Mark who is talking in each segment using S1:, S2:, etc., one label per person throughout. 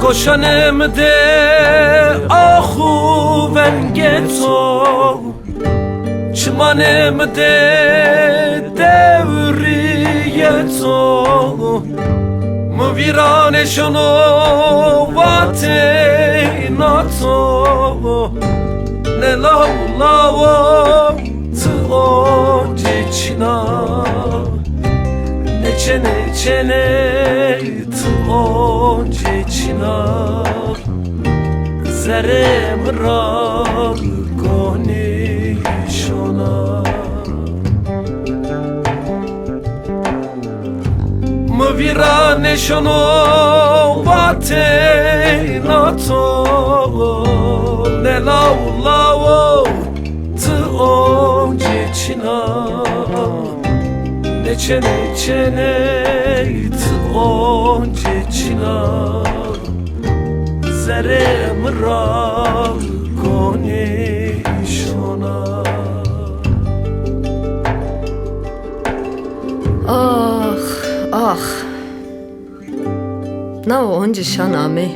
S1: Koşanım de ahu vengeto, çimanım de devriyeto, mu virane şunu vate nato, ne lavlavo tı çina, ne çene tı çina, zerem ra koni şona. Mı virane şunu vate nato, ne lavlavo tı çina, ne çene tı çina, zerem ra koni şona.
S2: Ah ah, na onca şaname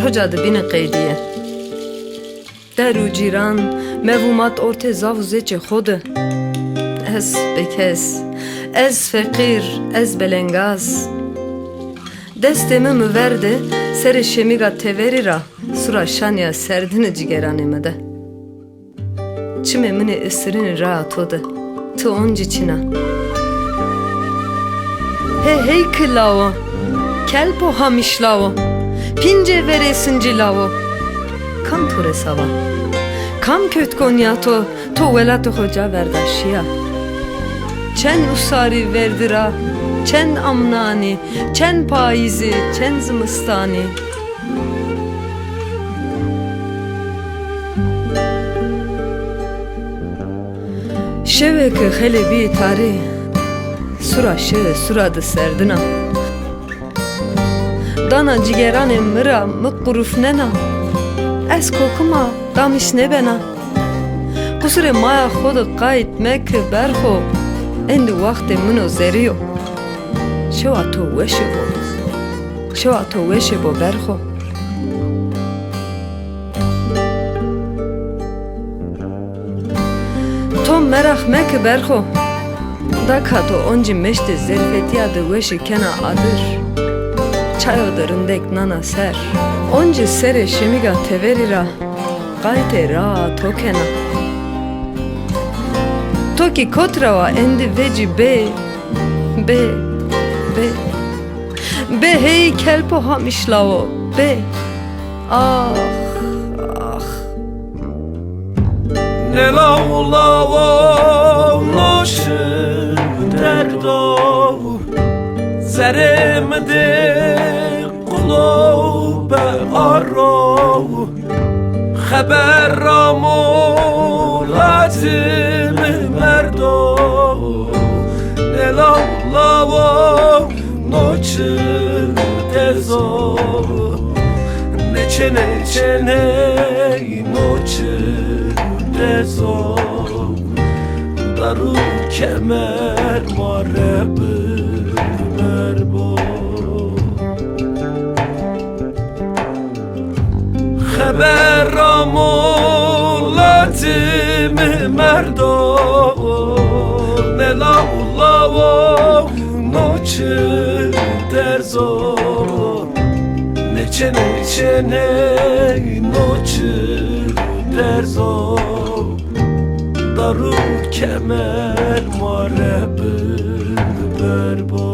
S2: rocadı bine qeydiye deru ciran mevhumat orte zav zeçe xodu ez bekes ez fekir ez belengaz destemi mi verdi seri şemiga teverira sura şanya serdini cigeranime de çime mini ısırını rahat odu tı onca çina. Hey kılavo, kelpo hamişlavo, pince veresinci lavo. Kam ture sava, kam köt konyato, to velatı hoca verdaşiya. Çen usari verdira, çen amnani, çen paizi, çen zımistani. Şeveke helebi tari. Suraşı suradı serdina dana cigerane mıra mıkkuruf nena es kokuma damiş ne bena kusure maya xodu qayt mek berxo endi vakti mino zeriyo şevato veşe bo berxo tom merak mek berxo Dakato onci meşte zerfetiyadı veşi kena adır Çayodırındek nana ser Onci sere şemiga teverira Gayte ra tokena Toki kotrava endi veci be hey kelpo hamişlavo be Ah
S1: Ne lavlavo noşı derdo zeremde qulub arro haber ramo lazim merdo ne lavlavo noçı derzo ne çene noçı derzo daru kemer mareb merbo haber amolatim merdo ne lavlavo noçı derzo ne çene noçı derzo daru kemer mareb berbo